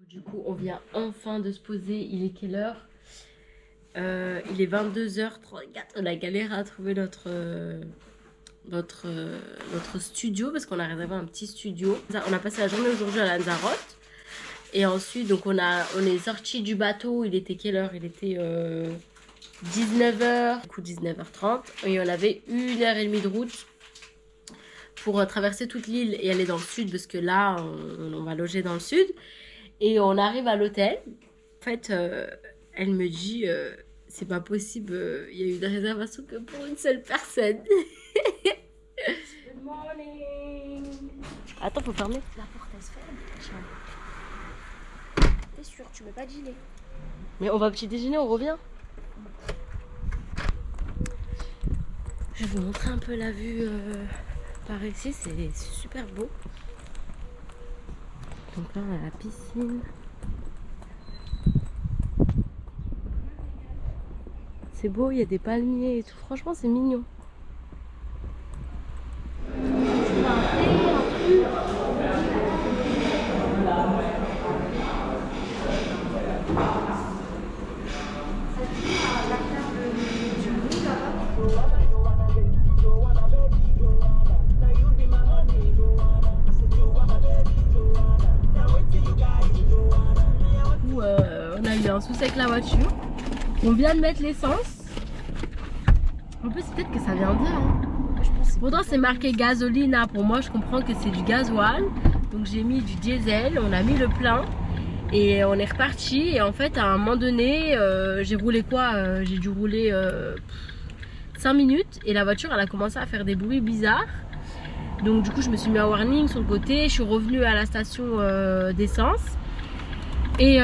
Du coup, on vient enfin de se poser. Il est quelle heure? Il est 22h34. On a galéré à trouver notre studio parce qu'on a réservé un petit studio. On a passé la journée aujourd'hui à Lanzarote. Et ensuite, donc on est sorti du bateau. Il était quelle heure? Il était 19h, du coup 19h30. Et on avait 1h30 de route pour traverser toute l'île et aller dans le sud parce que là, on va loger dans le sud. Et on arrive à l'hôtel. En fait, elle me dit, c'est pas possible, il y a eu une réservation que pour une seule personne. Good morning. Attends, faut fermer. La porte, elle se ferme. T'es sûr, tu mets pas de gilet? Mais on va petit déjeuner, on revient. Je vais vous montrer un peu la vue par ici, c'est super beau. Donc là, on a la piscine. C'est beau, il y a des palmiers et tout. Franchement, c'est mignon. On a eu un souci avec la voiture. On vient de mettre l'essence. En plus, peut-être que ça vient de là. Hein. Pourtant, c'est marqué gasolina. Pour moi, je comprends que c'est du gasoil. Donc, j'ai mis du diesel. On a mis le plein. Et on est reparti. Et en fait, à un moment donné, j'ai roulé quoi? J'ai dû rouler 5 minutes. Et la voiture, elle a commencé à faire des bruits bizarres. Donc, du coup, je me suis mis un warning sur le côté. Je suis revenue à la station d'essence. Et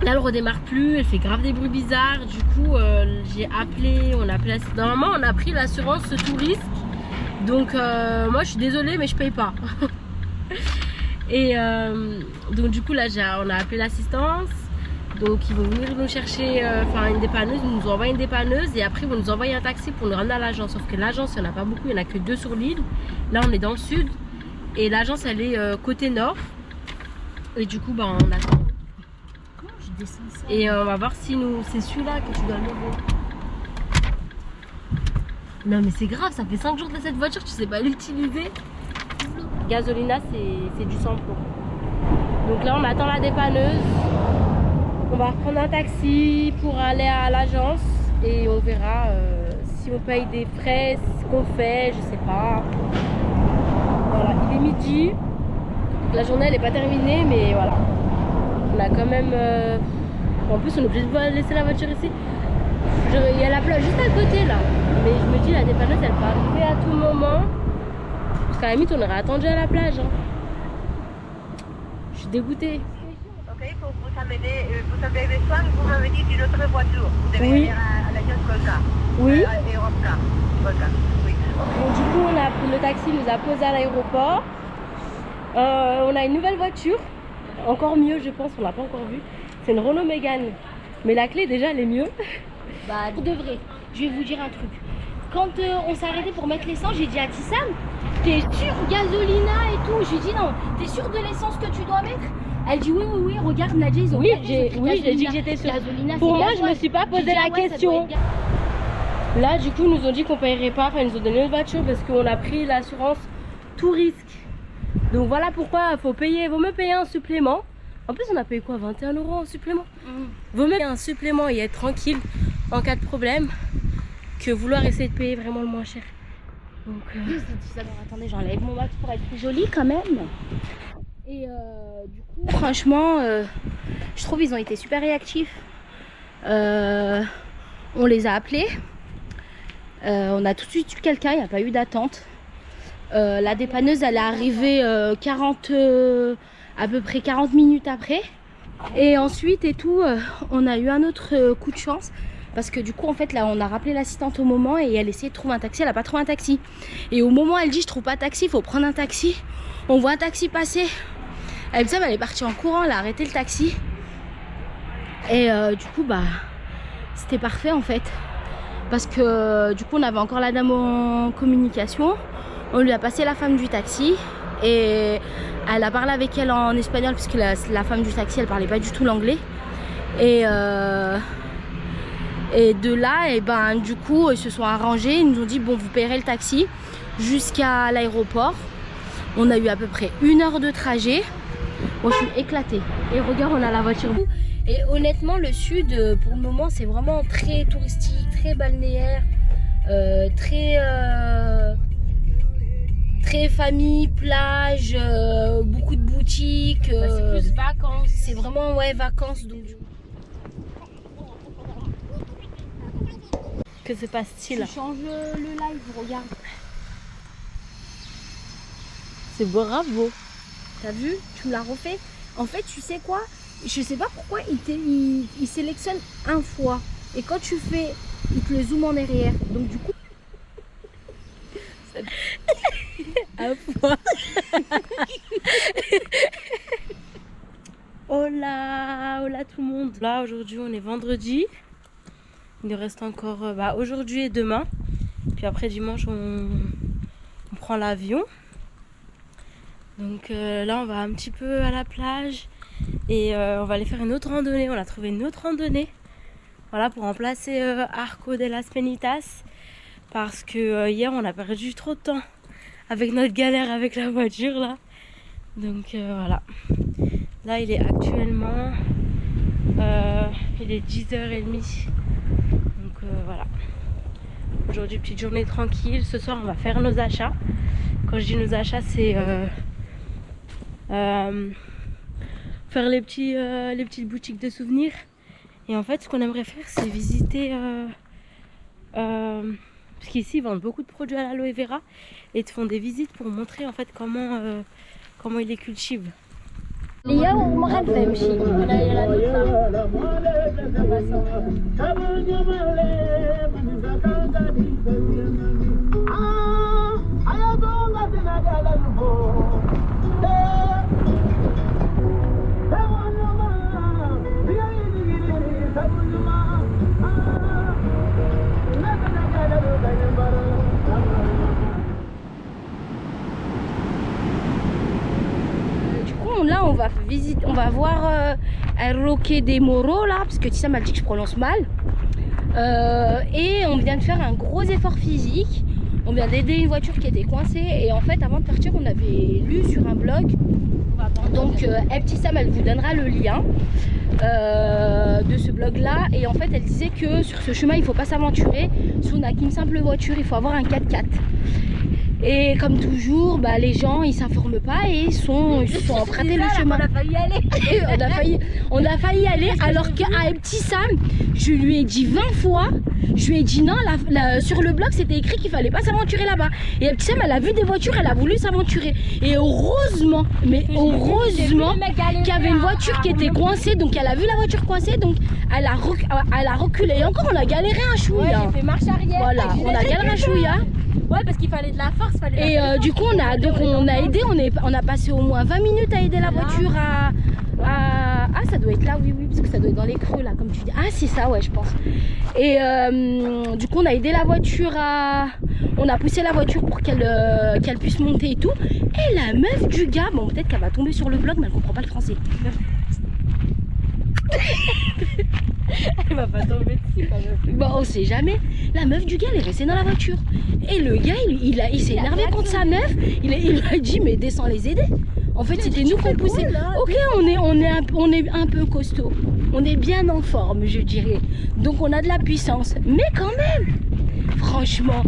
là elle redémarre plus, elle fait grave des bruits bizarres. Du coup j'ai appelé, normalement on a pris l'assurance tout risque. Donc moi je suis désolée mais je paye pas. Et donc du coup là on a appelé l'assistance. Donc ils vont venir nous chercher, une dépanneuse, ils nous envoient une dépanneuse. Et après ils vont nous envoyer un taxi pour nous ramener à l'agence. Sauf que l'agence il n'y en a pas beaucoup, il n'y en a que 2 sur l'île. Là on est dans le sud. Et l'agence elle est côté nord. Et du coup, on attend. Comment je descends ça? Et on va voir si c'est celui-là que tu dois lever. Non, mais c'est grave, ça fait 5 jours que cette voiture, tu sais pas l'utiliser. Gasolina, c'est du sans-plomb. Donc là, on attend la dépanneuse. On va reprendre un taxi pour aller à l'agence. Et on verra si on paye des frais, ce qu'on fait, je sais pas. Voilà, il est midi. La journée elle n'est pas terminée mais voilà. On a quand même en plus on est obligé de laisser la voiture ici. Il y a la plage juste à côté là. Mais je me dis la dépanneuse elle peut arriver à tout moment. Parce qu'à la limite on aurait attendu à la plage hein. Je suis dégoûtée. Ok, pour vous amener, vous avez besoin, vous m'avez dit d'une autre voiture. Vous devez aller à l'agence Volca. Oui. Europcar. Volca. Oui. Donc du coup on a pris le taxi, nous a posé à l'aéroport. On a une nouvelle voiture, encore mieux je pense, on l'a pas encore vue. C'est une Renault Mégane, mais la clé déjà elle est mieux. Bah pour de vrai, je vais vous dire un truc. Quand on s'est arrêté pour mettre l'essence, j'ai dit à Tissam, t'es sûr gasolina et tout? J'ai dit non, t'es sûr de l'essence que tu dois mettre? Elle dit oui, regarde Nadia, ils ont j'ai dit que j'étais sûre. Gasolina, pour moi gasoil. je me suis pas posé la question. Là du coup ils nous ont dit qu'on payerait pas, enfin ils nous ont donné une voiture parce qu'on a pris l'assurance tout risque. Donc voilà pourquoi il vaut mieux payer un supplément. En plus on a payé quoi, 21 € en supplément. Vaut mieux payer un supplément et être tranquille en cas de problème que vouloir essayer de payer vraiment le moins cher. Donc alors, attendez, j'enlève mon max pour être plus jolie quand même. Et du coup franchement je trouve ils ont été super réactifs. On les a appelés. On a tout de suite eu quelqu'un, il n'y a pas eu d'attente. La dépanneuse elle est arrivée à peu près 40 minutes après. Et ensuite on a eu un autre coup de chance. Parce que du coup en fait là on a rappelé l'assistante au moment et elle essayait de trouver un taxi, elle n'a pas trouvé un taxi. Et au moment elle dit je trouve pas de taxi, il faut prendre un taxi. On voit un taxi passer. Elle est partie en courant, elle a arrêté le taxi. Et du coup c'était parfait en fait. Parce que du coup on avait encore la dame en communication. On lui a passé la femme du taxi Et elle a parlé avec elle en espagnol parce que la femme du taxi elle parlait pas du tout l'anglais. Et de là, et ben, du coup ils se sont arrangés, ils nous ont dit bon vous paierez le taxi jusqu'à l'aéroport. On a eu à peu près 1 heure de trajet. Moi je suis éclatée. Et regarde, on a la voiture. Et honnêtement le sud pour le moment c'est vraiment très touristique, très balnéaire, très famille, plage, beaucoup de boutiques. C'est plus vacances. C'est vraiment ouais vacances donc. Que se passe-t-il? Tu changes le live, regarde. C'est bravo. T'as vu? Tu me l'as refait. En fait, tu sais quoi? Je sais pas pourquoi il sélectionne un fois. Et quand tu fais, il te le zoome en arrière. Donc du coup... Un fois. Hola, hola tout le monde. Là, aujourd'hui, on est vendredi. Il nous reste encore aujourd'hui et demain. Puis après, dimanche, on prend l'avion. Donc là, on va un petit peu à la plage. Et on va aller faire une autre randonnée. On a trouvé une autre randonnée. Voilà, pour remplacer Arco de las Penitas. Parce que hier, on a perdu trop de temps avec notre galère avec la voiture là. Donc voilà. Là, il est actuellement... il est 10h30. Donc voilà. Aujourd'hui, petite journée tranquille. Ce soir, on va faire nos achats. Quand je dis nos achats, c'est... faire les petites boutiques de souvenirs. Et en fait ce qu'on aimerait faire c'est visiter parce qu'ici ils vendent beaucoup de produits à l'aloe vera et te font des visites pour montrer en fait comment ils les cultivent. Là on va voir El Roque de Moro là parce que Tissa m'a dit que je prononce mal et on vient de faire un gros effort physique. On vient d'aider une voiture qui était coincée et en fait avant de partir on avait lu sur un blog, donc Petit Sam elle vous donnera le lien de ce blog là et en fait elle disait que sur ce chemin il faut pas s'aventurer si on n'a qu'une simple voiture, il faut avoir un 4x4. Et comme toujours, les gens ils s'informent pas et ils se sont empruntés le chemin. On a failli y aller. on a failli y aller alors qu'à Petit Sam, je lui ai dit 20 fois, je lui ai dit non, sur le blog c'était écrit qu'il fallait pas s'aventurer là-bas. Et Petit Sam elle a vu des voitures, elle a voulu s'aventurer. Et heureusement, qu'il y avait une voiture qui était coincée, donc elle a vu la voiture coincée, donc elle a reculé. Et encore on a galéré un chouïa. Ouais, j'ai fait marche arrière. Voilà, on a galéré un chouïa. Ouais, parce qu'il fallait de la force. Et du coup on a aidé, on a passé au moins 20 minutes à aider la voiture à... Ah ça doit être là, oui, parce que ça doit être dans les creux là comme tu dis. Ah c'est ça, ouais je pense. Et du coup on a aidé la voiture on a poussé la voiture pour qu'elle puisse monter et tout. Et la meuf du gars, bon peut-être qu'elle va tomber sur le blog mais elle comprend pas le français. Elle va pas tomber dessus quand même. Bon on sait jamais. La meuf du gars elle est restée dans la voiture. Et le gars il s'est énervé contre sa meuf. Il a dit mais descends les aider. En fait c'était nous qu'on poussait. Ok on est un peu costaud. On est bien en forme je dirais. Donc on a de la puissance. Mais quand même. Franchement.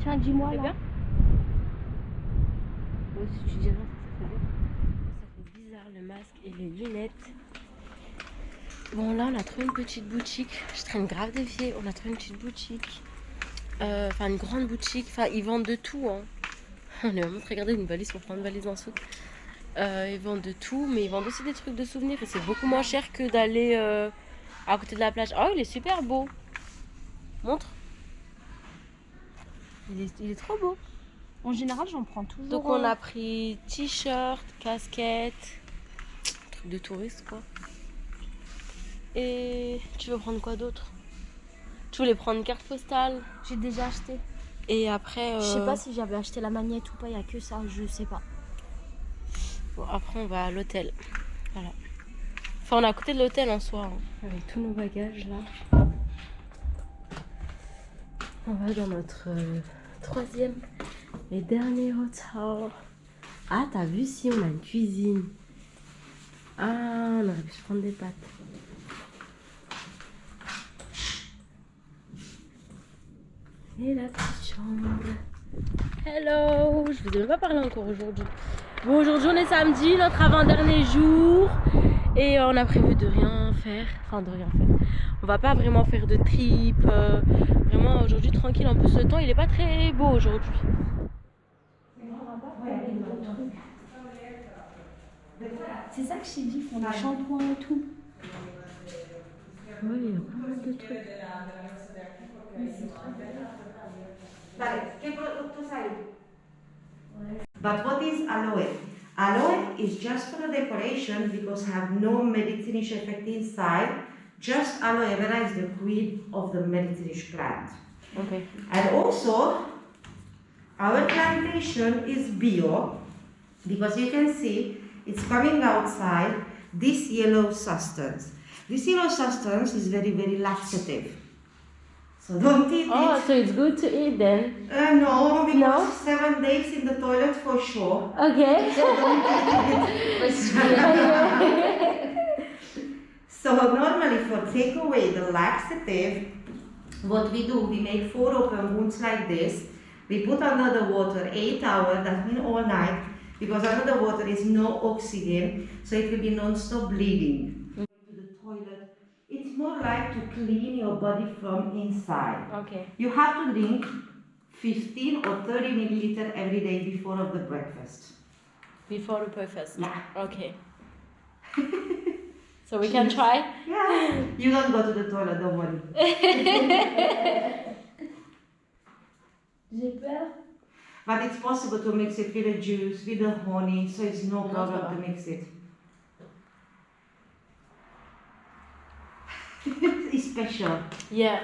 Tiens, dis-moi là. Bien. Ouais, si tu dirais, Ça fait bizarre le masque et les lunettes. Bon là on a trouvé une petite boutique. Je traîne grave des pieds. On a trouvé une petite boutique. Enfin une grande boutique. Enfin ils vendent de tout. Hein. On est vraiment regardé une valise pour prendre une valise en dessous. Ils vendent de tout, mais ils vendent aussi des trucs de souvenirs et c'est beaucoup moins cher que d'aller à côté de la plage. Oh il est super beau. Montre. Il est trop beau. En général, j'en prends toujours. Donc on a pris t-shirt, casquette, truc de touriste quoi. Et tu veux prendre quoi d'autre? Tu voulais prendre une carte postale? J'ai déjà acheté. Et après... Je sais pas si j'avais acheté la magnette ou pas, il n'y a que ça, je sais pas. Bon, après on va à l'hôtel. Voilà. Enfin on est à côté de l'hôtel en soi. Hein. Avec tous nos bagages là. On va dans notre troisième et dernier hôtel. Ah t'as vu si on a une cuisine. Ah on aurait pu se prendre des pâtes. Et la petite chambre. Hello. Je vous ai même pas parlé encore aujourd'hui. Bon aujourd'hui on est samedi, notre avant-dernier jour. Et on a prévu de rien faire. Enfin de rien faire. On va pas vraiment faire de trip. Vraiment aujourd'hui tranquille. En plus le temps il est pas très beau aujourd'hui. C'est ça que je t'ai dit, font des shampoings et tout. Oui, il y a pas mal de trucs. But what is aloe? Aloe is just for the decoration because have no medicinish effect inside. Just aloe vera is the queen of the medicinish plant. Okay. And also, our plantation is bio because you can see it's coming outside this yellow substance. This yellow substance is very, very laxative. So don't eat Oh, it. so it's good to eat then? No, because No? 7 days in the toilet for sure. Okay. So normally for take away the laxative, what we do, we make 4 open wounds like this. We put under the water 8 hours, that means all night, because under the water is no oxygen, so it will be non-stop bleeding. To the toilet, it's more like to clean your body from inside. Okay. You have to drink 15 or 30 milliliter every day before of the breakfast. Before the breakfast? Yeah. Okay. So we can try? Yeah, you don't go to the toilet, don't worry. J'ai peur. But it's possible to mix it with the juice, with the honey, so it's no problem problem. to mix it. It's special. Yeah.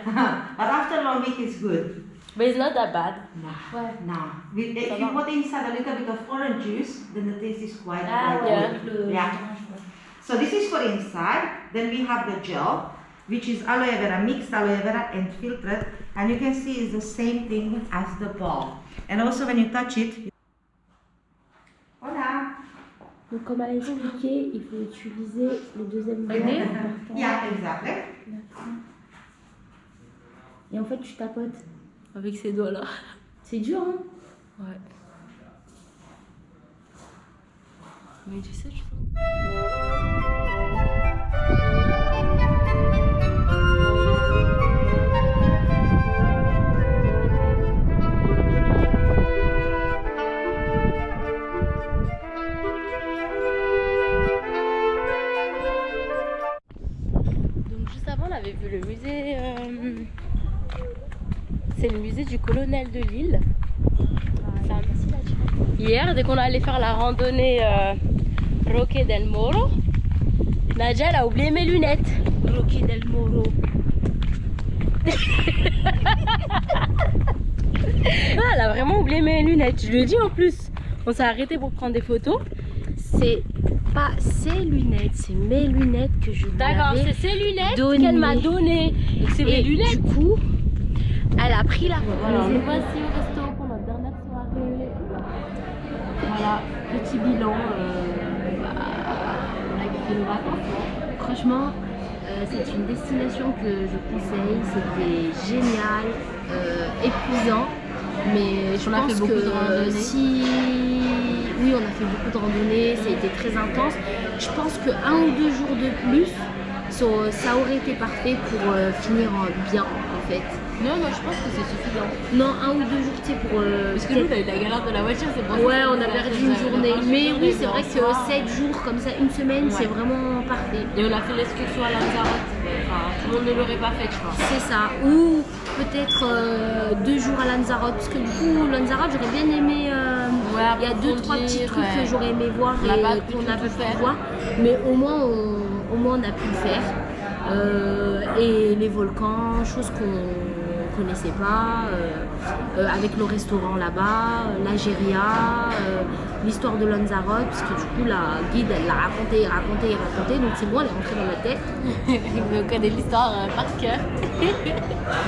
But after 1 week it's good. But it's not that bad. Nah. If you put inside a little bit of orange juice, then the taste is quite yeah. good. Yeah. So this is for inside. Then we have the gel, which is aloe vera, mixed aloe vera and filtered. And you can see it's the same thing as the ball. And also when you touch it, Hola. Donc comme elle a expliqué, il faut utiliser le deuxième Like doigt. this? Yeah, exactly. Et en fait, tu tapotes. Avec ces doigts-là. C'est dur, hein? Ouais. Mais tu sais, je Donc juste avant, on avait vu le musée. C'est le musée du colonel de Lille. Hier, dès qu'on allait faire la randonnée Roque del Moro, Nadia elle a oublié mes lunettes. Roque del Moro. Elle a vraiment oublié mes lunettes. Je lui ai dit en plus. On s'est arrêté pour prendre des photos. C'est pas ses lunettes, c'est mes lunettes que je lui D'accord, avais c'est ses lunettes données. qu'elle m'a données. C'est mes Et lunettes. du coup, elle a pris la Voilà, photo. nous voici au resto pour notre dernière soirée. Voilà, petit bilan. On a kiffé nos vacances. Franchement, c'est une destination que je conseille. C'était génial, épuisant. Mais je On a pense fait beaucoup que de randonnées. si... Oui, on a fait beaucoup de randonnées, ça a été très intense. Je pense que 1 ou 2 jours de plus, ça aurait été parfait pour finir bien en fait. Non, moi je pense que c'est suffisant. Non, 1 ou 2 jours, tu sais, pour. Parce que nous, on a eu la galère de la voiture, c'est pour ça. Ouais, on a perdu une journée. Mais oui, c'est vrai que 7 jours comme ça, une semaine, c'est Ouais. vraiment parfait. Et on a fait l'excursion à Lanzarote. Enfin, tout le monde ne l'aurait pas fait, je pense. C'est ça. Ou peut-être 2 jours à Lanzarote. Parce que du coup, Lanzarote, j'aurais bien aimé. Ouais, Il y a 2-3 petits trucs que j'aurais aimé voir On n'a pas et pu qu'on a tout pu faire. voir. Mais au moins, on a pu le faire. Et les volcans, choses qu'on connaissait pas, avec le restaurant là-bas, l'Algéria, l'histoire de Lanzarote, parce que du coup la guide elle l'a raconté, donc c'est bon, elle est rentrée dans ma tête. On connaît l'histoire par cœur.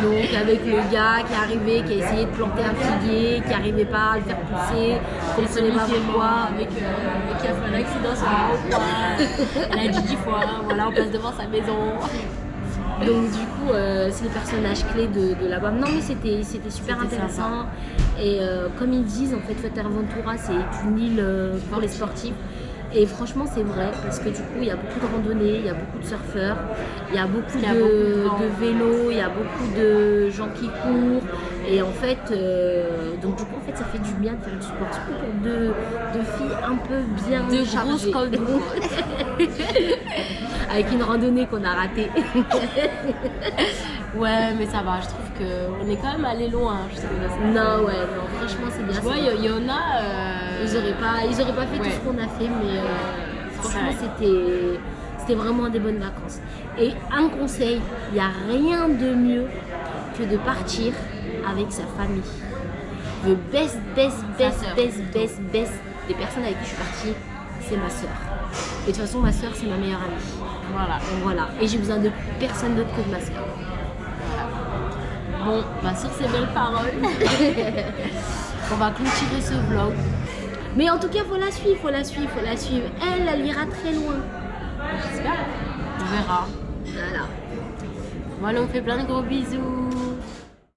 Donc avec le gars qui est arrivé, qui a essayé de planter un figuier, qui n'arrivait pas à le faire pousser, qu'on ne Celui savait pas qui est pourquoi. mort, qui a fait un accident sur la route. Elle a dit 10 fois, voilà, on passe devant sa maison. Donc du coup, c'est les personnages clés de là-bas. Non mais c'était super C'était intéressant. Et comme ils disent, en fait, Fuerteventura, c'est une île pour les sportifs. Et franchement, c'est vrai, parce que du coup, il y a beaucoup de randonnées, il y a beaucoup de surfeurs, il y a beaucoup de vélos, il y a beaucoup de gens qui courent. Et en fait, donc du coup, en fait, ça fait du bien de faire du sport. Surtout pour deux filles un peu bien Deux chargées. grosses comme nous. Avec une randonnée qu'on a ratée. Ouais, mais ça va, je trouve qu'on est quand même allé loin. Je sais pas. Non, ouais, non, franchement, c'est bien. Tu vois, il y en a. Ils auraient pas fait tout ce qu'on a fait, mais franchement, c'était vraiment des bonnes vacances. Et un conseil, il n'y a rien de mieux que de partir avec sa famille. Le best des personnes avec qui je suis partie, c'est ma soeur. Et de toute façon, ma soeur, c'est ma meilleure amie. Voilà. Donc voilà. Et j'ai besoin de personne d'autre que de ma soeur. Bon, bah sur ces belles paroles, on va clôturer ce vlog. Mais en tout cas, faut la suivre. Elle ira très loin. J'espère. On verra. Voilà. Voilà, on fait plein de gros bisous.